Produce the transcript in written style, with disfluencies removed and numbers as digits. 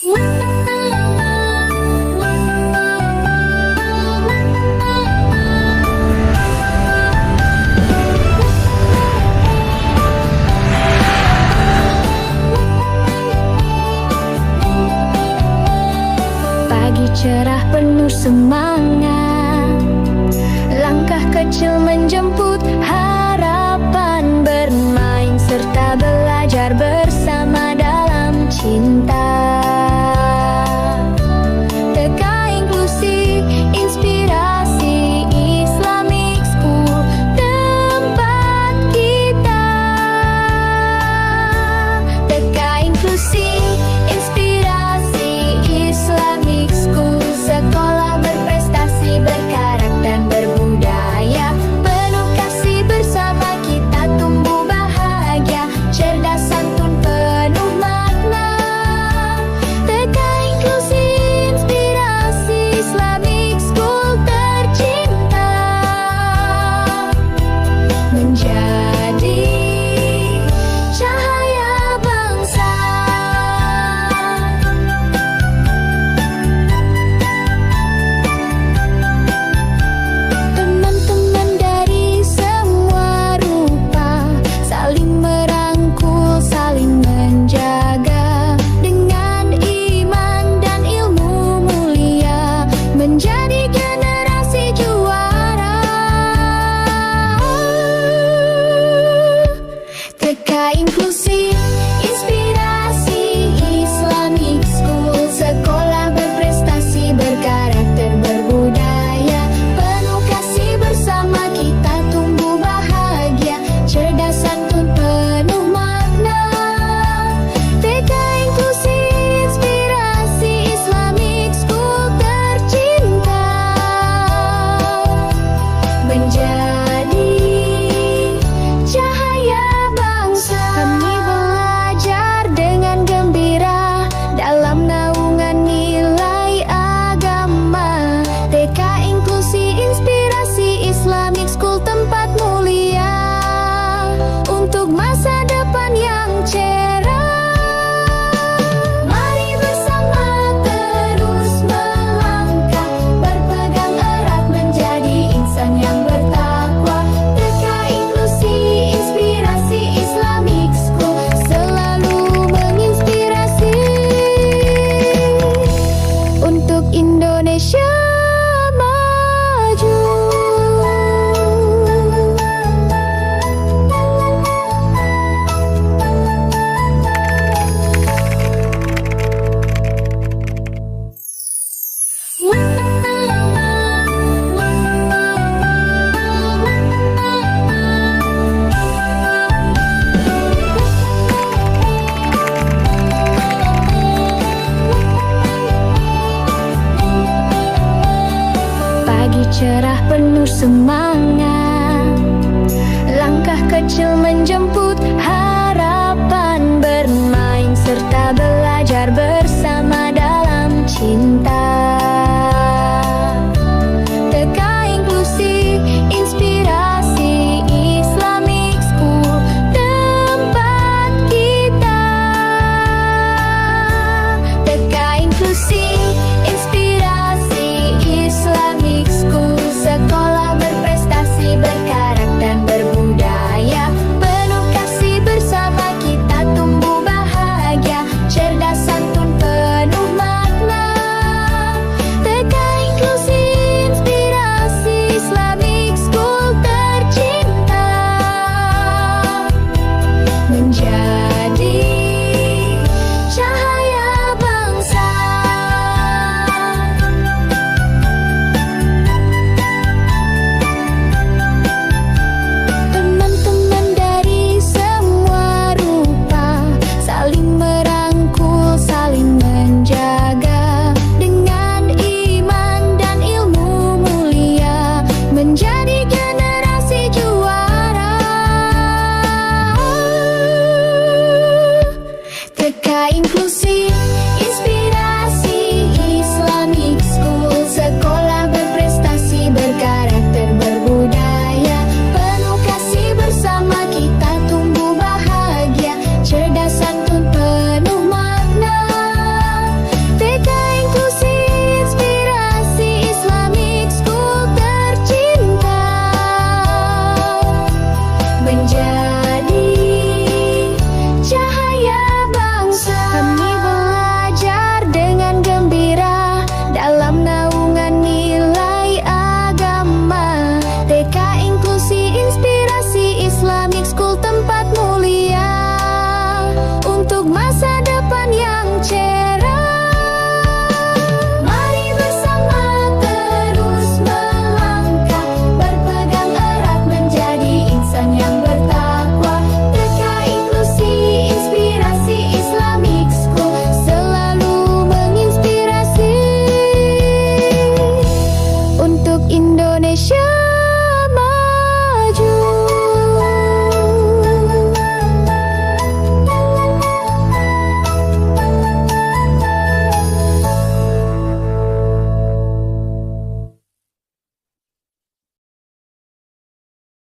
Pagi cerah penuh semangat, langkah kecil menjemput harapan, bermain serta belajar bersama dalam cinta. TK Inklusi Inspirasi Islamic School, tempat kita. TK Inklusi Inspirasi Islamic School, sekolah berprestasi, berkarakter dan berbudaya, penuh kasih bersama kita tumbuh bahagia, cerdas santun penuh makna. TK Inklusi Inspirasi Islamic School tercinta, menjadi cahaya bangsa. Teman-teman dari semua rupa, saling merangkul, saling menjaga, dengan iman dan ilmu mulia, menjadi generasi juara. TK Inklusi Inspirasi Islamic School, sekolah berprestasi, berkarakter berbudaya, penuh kasih bersama kita tumbuh bahagia, cerdas santun penuh makna. TK Inklusi Inspirasi Islamic School tercinta, menjadi cahaya bangsa. Kami belajar dengan gembira dalam naungan nilai agama. TK Inklusi Inspirasi Islamic School, tempat mulia untuk masa depan yang cerah. Mari bersama terus melangkah, berpegang erat menjadi insan yang bertakwa. TK Inklusi Inspirasi Islamic School selalu menginspirasi untuk Indonesia maju. Pagi cerah penuh semangat, langkah kecil menjemput harapan, bermain serta belajar bersama dalam cinta. TK Inklusi Inspirasi Islamic School, tempat kita. TK Inklusi Inspirasi Islamic School, sekolah berprestasi, berkarakter dan berbudaya, penuh kasih bersama kita tumbuh bahagia, cerdas santun penuh makna. TK Inklusi Inspirasi Islamic School tercinta, menjadi cahaya bangsa. Teman-teman dari semua rupa, saling merangkul, saling menjaga, dengan iman dan ilmu mulia, menjadi generasi juara. TK Inklusi